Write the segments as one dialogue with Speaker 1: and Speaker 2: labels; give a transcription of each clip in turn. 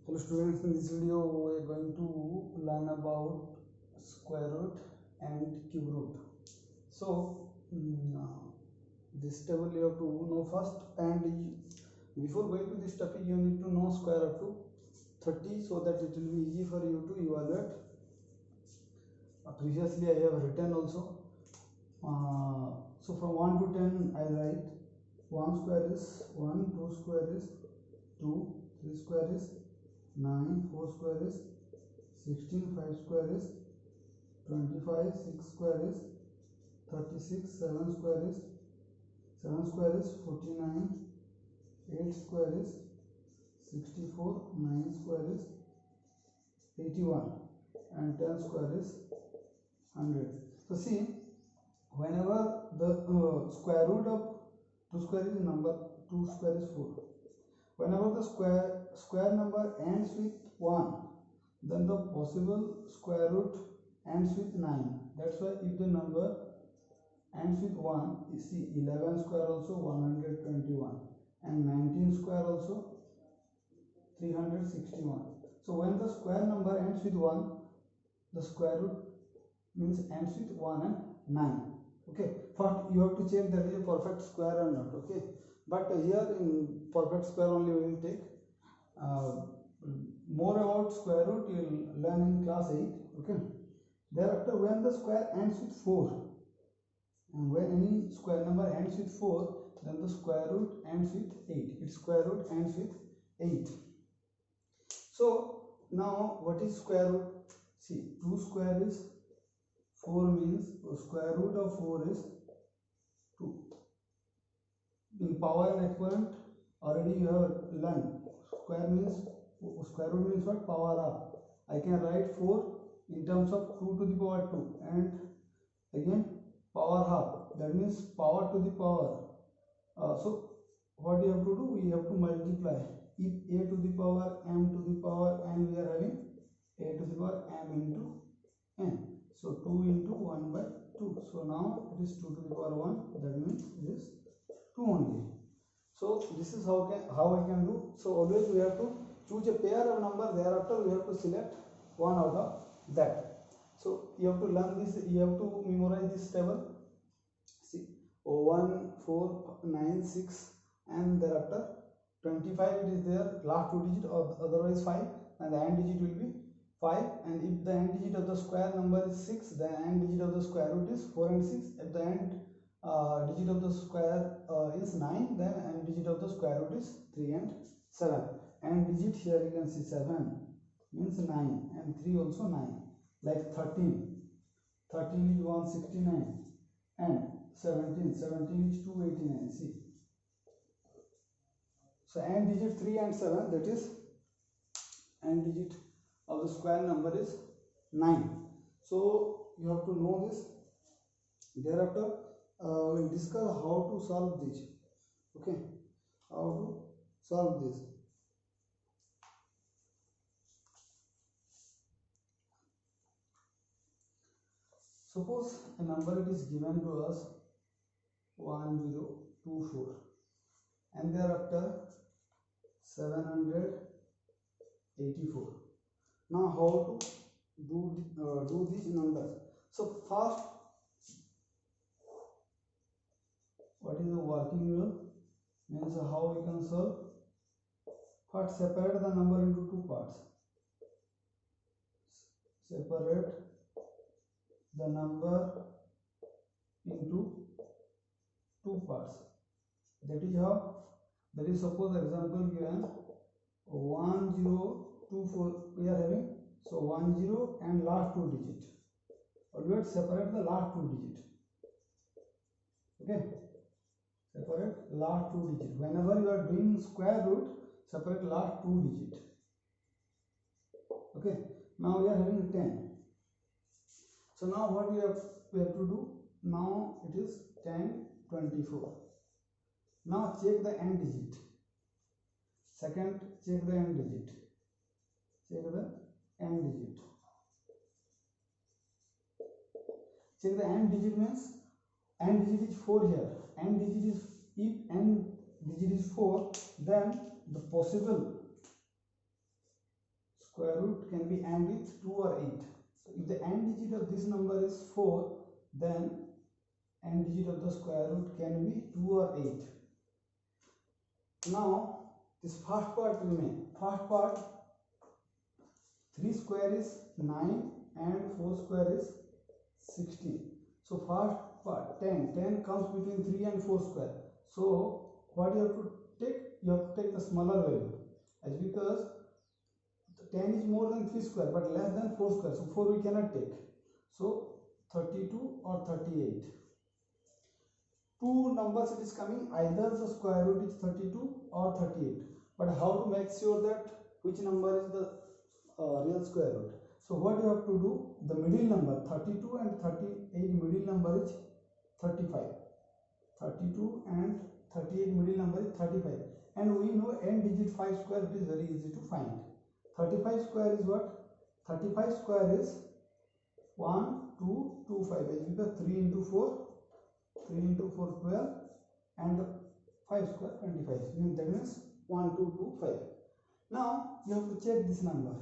Speaker 1: Hello students, in this video we are going to learn about square root and cube root. So this table you have to know first, and before going to this topic you need to know square up to 30 so that it will be easy for you to evaluate. Previously I have written also. So from 1 to 10 I write 1 square is 1, 2 square is 2, 3 square is 9, 4 square is 16, 5 square is 25, 6 square is 36, 7 square is 49, 8 square is 64, 9 square is 81, and 10 square is 100. So see, whenever the square root of 2 square is number 2 square is 4. Whenever the square number ends with 1, then the possible square root ends with 9. That's why if the number ends with 1, you see 11 square also 121, and 19 square also 361. So when the square number ends with 1, the square root means ends with 1 and 9. Okay, first you have to check that is a perfect square or not. Okay, but here in perfect square only we will take. More about square root you will learn in class 8. Okay, thereafter when the square ends with 4, and when any square number ends with 4, then the square root ends with 8. Its square root ends with 8. So now what is square root? See, 2 square is 4 means square root of 4 is 2. In power and exponent already you have learned. Square root means what? Power of. I can write 4 in terms of 2 to the power 2, and again power half, that means power to the power. So what you have to do? We have to multiply. If a to the power m to the power n, we are having a to the power m into n. So 2 into 1 by 2. So now it is 2 to the power 1. That means it is 2 only. So this is how I can do. So always we have to choose a pair of number. Thereafter we have to select one out of that. So you have to learn this. You have to memorize this table. See, 1, 4, 9, 6, and thereafter 25. It is there last 2 digit, or otherwise 5, and the end digit will be 5. And if the end digit of the square number is 6, the end digit of the square root is 4 and 6. If the end digit of the square is 9, then end digit of the square root is 3 and 7. End digit here you can see 7 means 9, and 3 also 9. Like 13 is 169, and 17 is 289. See, so end digit 3 and 7, that is end digit of the square number is 9. So you have to know this. Thereafter we'll discuss how to solve this. Okay, how to solve this. Suppose a number it is given to us 1024, and thereafter 784. Now how to do these numbers? So first, what is the working rule? Means how we can solve. First, separate the number into two parts. Separate the number into two parts. That is how. That is, suppose example given 1024 we are having. So 10 and last 2 digit. Always separate the last 2 digit. Okay. Separate last 2 digit. Whenever you are doing square root, separate last 2 digit. Okay. Now we are having 10. So now what we have to do? Now it is 1024. Now check the end digit. Second, check the end digit. Check the end digit. Check the end digit means end digit is 4 here. End digit is, if end digit is 4, then the possible square root can be AND with 2 or 8. So if the AND digit of this number is 4, then AND digit of the square root can be 2 or 8. Now this first part remain. First part, 3 square is 9 and 4 square is 16. So first part 10 comes between 3 and 4 square. So what you have to take? You have to take the smaller value, as because 10 is more than 3 square but less than 4 square. So 4 we cannot take. So 32 or 38. Two numbers it is coming, either the square root is 32 or 38. But how to make sure that which number is the real square root? So what you have to do, the middle number 32 and 38 middle number is 35. 32 and 38 middle number is 35. And we know n digit 5 square, it is very easy to find. 35 square is what? 35 square is 1, 2, 2, 5. As because 3 into 4, 3 into 4, 12, and 5 square, 25. That means 1, 2, 2, 5. Now you have to check this number.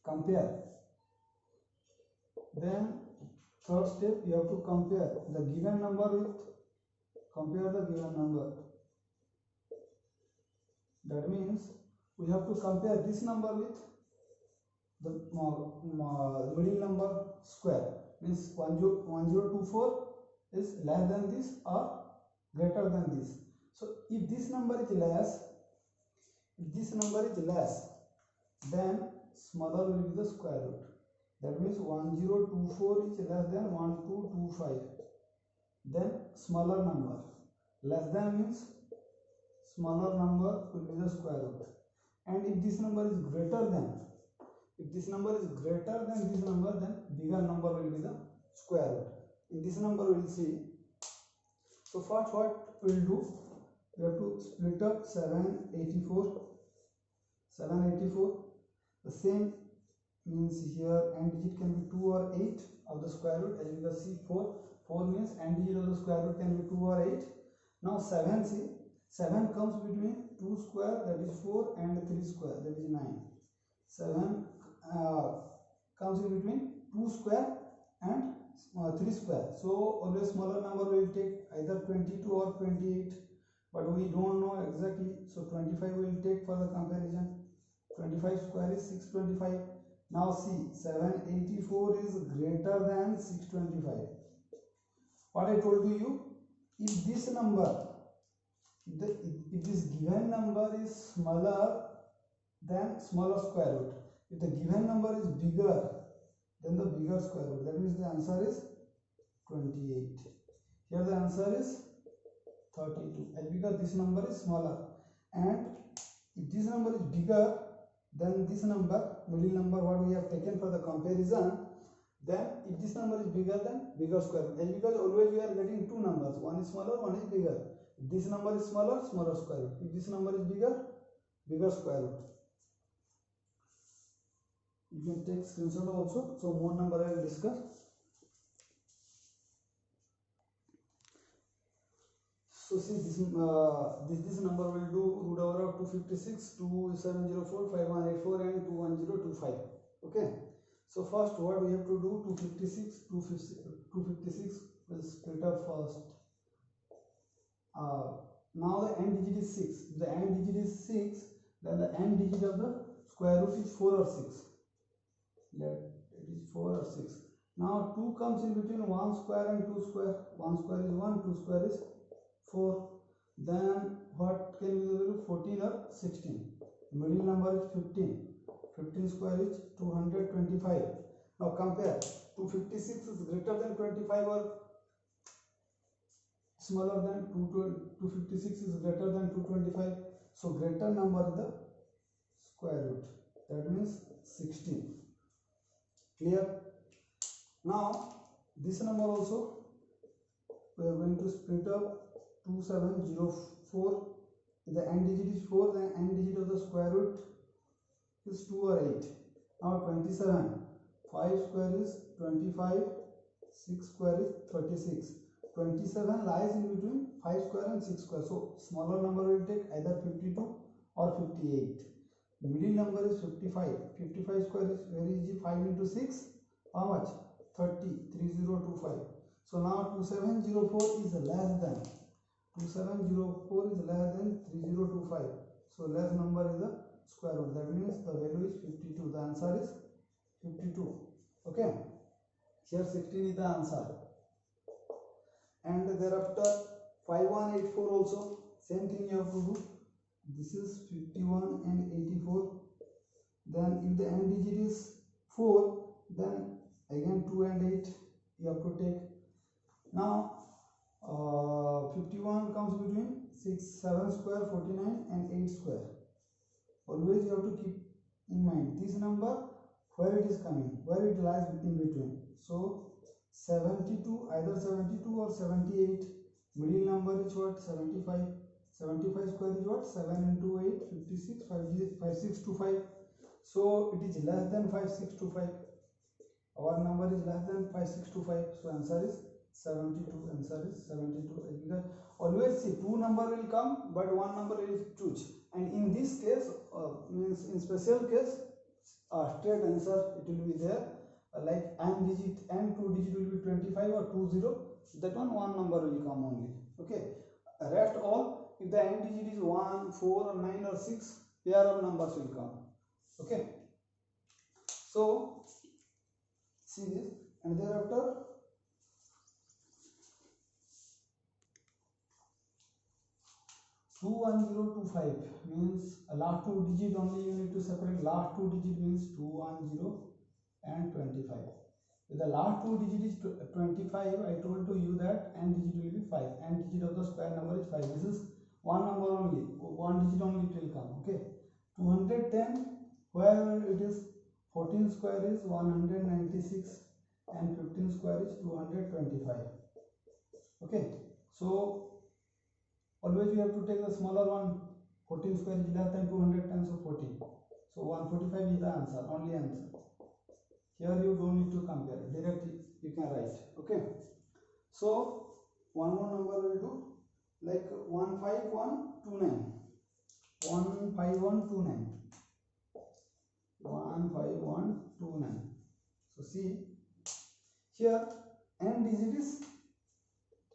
Speaker 1: Compare. Then third step, you have to compare the given number with, compare the given number. That means we have to compare this number with the middle number square. Means 1024 is less than this or greater than this. So if this number is less, then smaller will be the square root. That means 1024 is less than 1225. Then smaller number. Less than means smaller number will be the square root. And if this number is greater than, this number, then bigger number will be the square root. In this number we will see. So first what we will do, we have to split up 784. The same means here n digit can be 2 or 8 of the square root. As you can see, 4 means n digit of the square root can be 2 or 8. Now 7, see, 7 comes between 2 square, that is 4, and 3 square, that is 9. 7 comes in between 2 square and 3 square. So always smaller number will take either 22 or 28, but we don't know exactly. So 25 will take for the comparison. 25 square is 625. Now see, 784 is greater than 625. What I told you, if this number, if this given number is smaller than smaller square root, if the given number is bigger than the bigger square root, that means the answer is 28. Here the answer is 32, and because this number is smaller. And if this number is bigger than this number, middle number what we have taken for the comparison, then if this number is bigger than bigger square root, and because always we are getting two numbers, one is smaller, one is bigger. If this number is smaller, smaller square root. If this number is bigger, bigger square root. You can take screenshot also. So more number I will discuss. So see, this number will do root over of 256, 2704, 5184 and 21025. Okay. So first what we have to do, 256 will split up first. Now the n digit is 6. If the n digit is 6, then the n digit of the square root is 4 or 6. Let it is 4 or 6. Now 2 comes in between 1 square and 2 square. 1 square is 1, 2 square is 4. Then what can be the value? 14 or 16. Middle number is 15. 15 square is 225. Now compare. 256 is greater than 25 or smaller than 256 is greater than 225. So greater number is the square root. That means 16. Clear? Now this number also we are going to split up 2704. If the n digit is 4, then n digit of the square root is 2 or 8. Now 27. 5 square is 25. 6 square is 36. 27 lies in between 5 square and 6 square. So smaller number will take either 52 or 58. Middle number is 55. 55 square is very easy. 5 into 6, how much? 30. 3025. So now 2704 is less than 2704 is less than 3025. So less number is the square root. That means the value is 52. The answer is 52. Okay. Here 16 is the answer. And thereafter 5184 also same thing you have to do. This is 51 and 84. Then if the end digit is 4, then again 2 and 8 you have to take. Now 51 comes between 6, 7 square, 49 and 8 square. Always you have to keep in mind this number where it is coming, where it lies in between. So 72, either 72 or 78. Middle number is what? 75. 75 square is what? 7 into 8, 56, 5625. So it is less than 5625. Our number is less than 5625. So answer is 72. Answer is 72. Because always see two number will come, but one number will choose. And in this case, means in special case, straight answer it will be there. Like n digit, n two digit will be 25 or 20. That one number will come only. Okay. Rest all, if the n digit is 1, 4 or 9 or 6, pair of numbers will come. Okay. So see this, and thereafter 21025 means last two digit only you need to separate. Last two digit means 210 and 25. If the last two digit is 25, I told to you that n digit will be 5. N digit of the square number is 5. This is one number only, one digit only it will come. Okay. 210, where it is 14 square is 196 and 15 square is 225. Okay. So always you have to take the smaller one. 14 square is less than 210, so 14. So 145 is the answer, only answer. Here you don't need to compare, directly you can write. Okay. So one more number will do, like 15129. 15129. 15129. So see here n digit is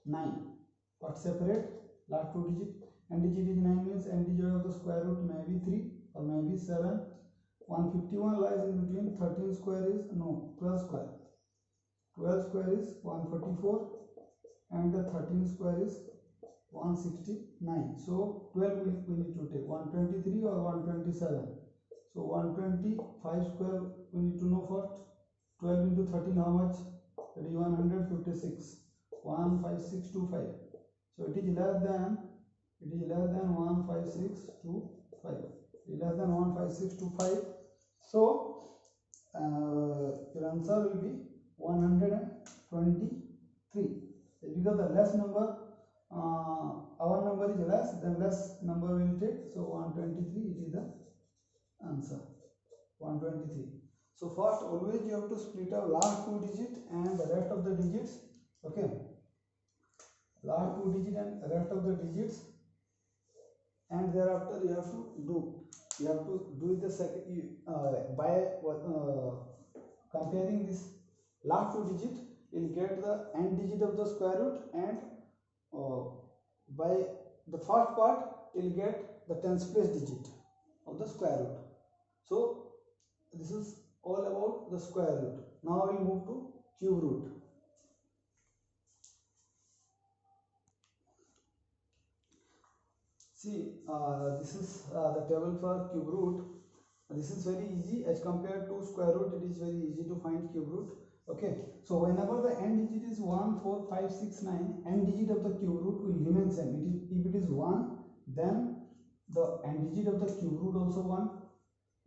Speaker 1: 9. But separate last two digit. N digit is 9 means n digit of the square root may be 3 or may be 7. 151 lies in between. 13 square is 12 square. 12 square is 144 and the 13 square is 169. So 12 we need to take 123 or 127. So 125 square we need to know first. 12 into 13 how much? That is 156. 15625. So it is less than 15625. It is less than 15625. So your answer will be 123. Because the less number, our number is less, then less number will take. So 123 it is the answer. 123. So first always you have to split up last two digits and the rest of the digits. Okay. Last two digits and rest of the digits, and thereafter you have to do the second by comparing this last two digit, you'll get the n digit of the square root, and by the first part you'll get the tens place digit of the square root. So this is all about the square root. Now we'll move to cube root. See, this is the table for cube root. This is very easy as compared to square root. It is very easy to find cube root. Okay, so whenever the n digit is 1, 4, 5, 6, 9, n digit of the cube root will remain same. If it is 1, then the n digit of the cube root also 1.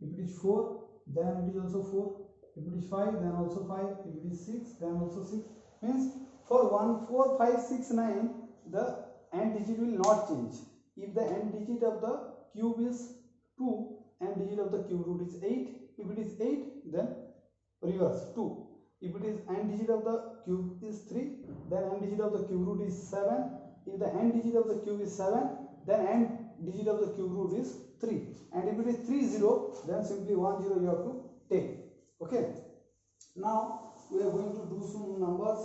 Speaker 1: If it is 4, then it is also 4. If it is 5, then also 5. If it is 6, then also 6. Means for 1, 4, 5, 6, 9, the n digit will not change. If the n digit of the cube is 2, n digit of the cube root is 8. If it is 8, then reverse 2. If it is n digit of the cube is 3, then n digit of the cube root is 7. If the n digit of the cube is 7, then n digit of the cube root is 3. And if if it is 30, then simply 10 you have to take. Okay, now we are going to do some numbers.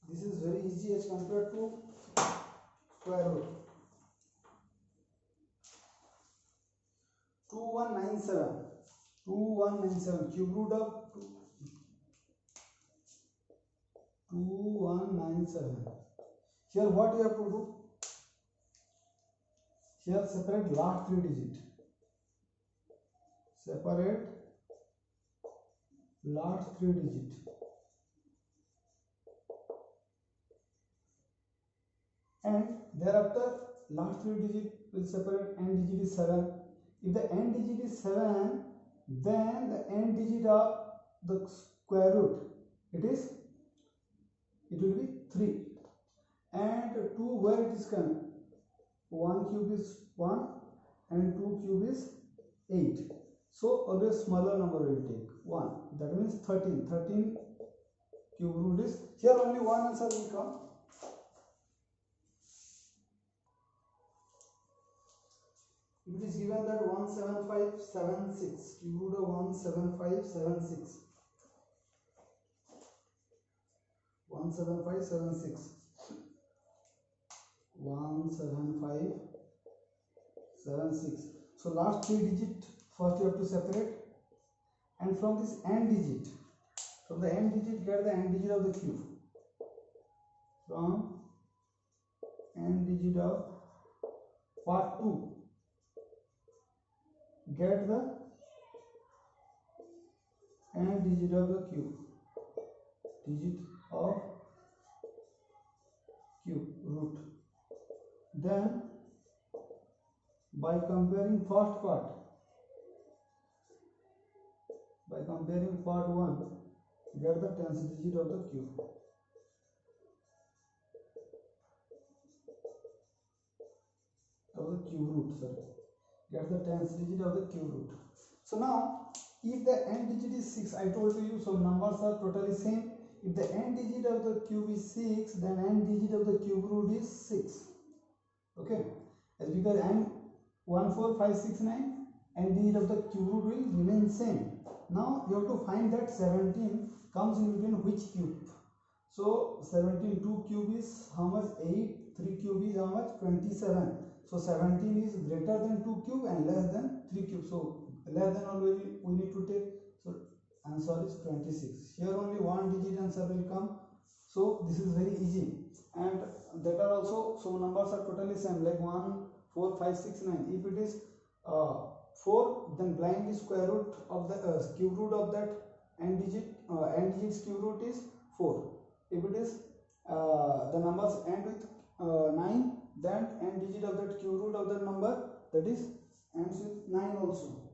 Speaker 1: This is very easy as compared to square root. 2197 cube root of 2197. Here what you have to do? Here separate last 3 digit. Separate last 3 digit. And thereafter last 3 digit will separate, end digit is 7. If the end digit is 7, then the end digit of the square root it will be 3, and 2 where it is coming, 1 cube is 1 and 2 cube is 8, so always smaller number will take 1, that means 13 cube root is here, only one answer will come. If it is given that 17576 cube root of 17576 17576 17576, so last 3 digit first you have to separate, and from this end digit, from the end digit get the end digit of the cube, from end digit of part 2 get the end digit of the cube, digit of cube root. Then by comparing first part, by comparing part 1 get the tens digit of the cube, root, sorry, get the tens digit of the cube root. So now if the end digit is 6, I told you, so numbers are totally same. If the end digit of the cube is 6, then end digit of the cube root is 6. Okay, as because end 14569, end digit of the cube root will remain same. Now you have to find that 17 comes in between which cube. So 17, 2 cube is how much? 8, 3 cube is how much? 27. So 17 is greater than 2 cube and less than 3 cube. So less than always we need to take. So answer is 26. Here only one digit answer will come. So this is very easy. And that are also, so numbers are totally same, like 1, 4, 5, 6, 9. If it is 4, then blindly square root of the cube root of that end digit's cube root is 4. If it is the numbers end with 9, then end digit of that cube root of that number, that is ends with 9 also.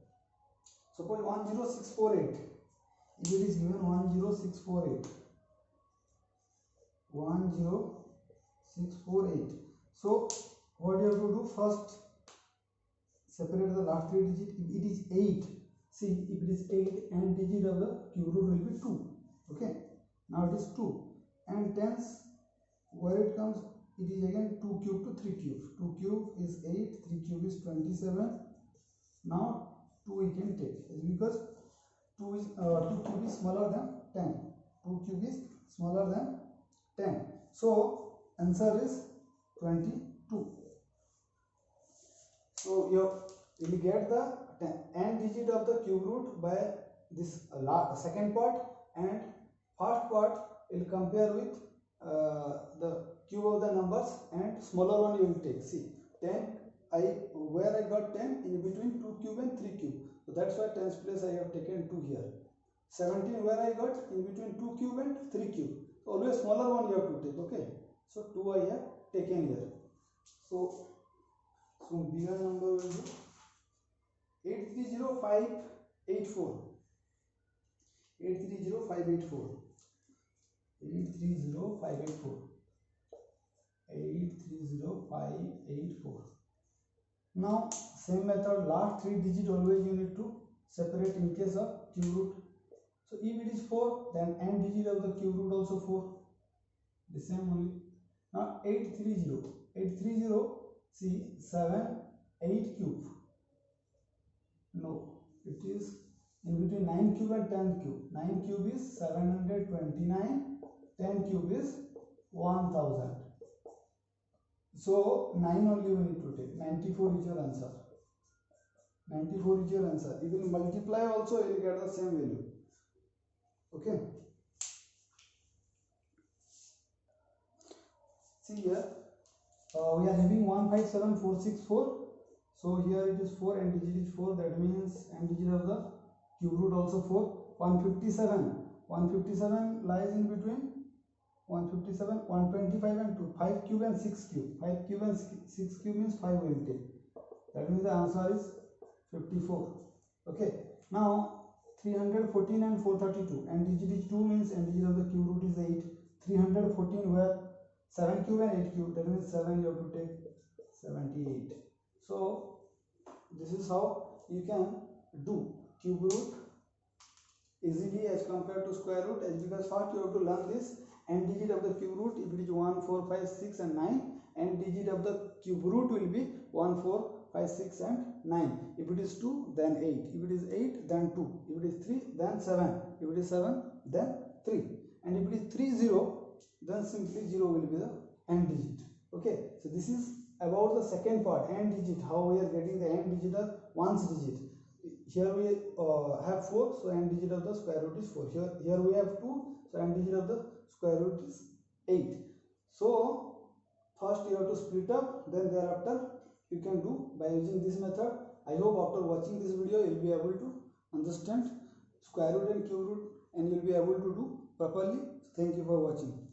Speaker 1: Suppose 10648. If it is given 10648, 10648. So what you have to do? First separate the last 3 digit. If it is 8, see, if it is 8, end digit of the cube root will be 2. Okay, now it is 2, and tens where it comes, it is again 2 cube to 3 cube. 2 cube is 8, 3 cube is 27. Now 2 we can take, because 2 cube is smaller than 10. 2 cube is smaller than 10. So answer is 22. So you will get the end digit of the cube root by this second part, and first part will compare with the cube of the numbers, and smaller one you will take. See, 10, where I got 10 in between 2 cube and 3 cube, so that's why tens place I have taken 2 here. 17 where I got in between 2 cube and 3 cube, so always smaller one you have to take. Okay, so 2 I have taken here. So bigger number will be 830584. 830584. 830584. 830584. Now same method, last 3 digit always you need to separate in case of cube root. So if it is 4, then end digit of the cube root also 4. The same only. Now 830. 830. See, 7, 8 cube. it is in between 9 cube and 10 cube. 9 cube is 729, 10 cube is 1000. So 9 only we need to take. 94 is your answer. 94 is your answer. You will multiply also, you will get the same value. Okay. See here, we are having 157464. So here it is 4 and digit is 4. That means and digit of the cube root also 4. 157 lies in between 157, 125 and 2. 5 cube and 6 cube. 5 cube and 6 cube means 5 will take. That means the answer is 54. Okay. Now 314 and 432 and digit is 2 means and digit of the cube root is 8. 314 where 7 cube and 8 cube. That means 7 you have to take 78. So this is how you can do cube root easily as compared to square root, as because first you have to learn this and digit of the cube root. If it is 1, 4, 5, 6 and 9, and digit of the cube root will be 1, 4, 5, 6 and 9. If it is 2 then 8, if it is 8 then 2, if it is 3 then 7, if it is 7 then 3, and if it is 3 0 then simply 0 will be the end digit. Okay, so this is about the second part, end digit, how we are getting the end digit of ones digit. Here we have 4, so end digit of the square root is 4. Here we have 2, so end digit of the square root is 8. So first you have to split up, then thereafter you can do by using this method. I hope after watching this video you will be able to understand square root and cube root and you will be able to do properly. Thank you for watching.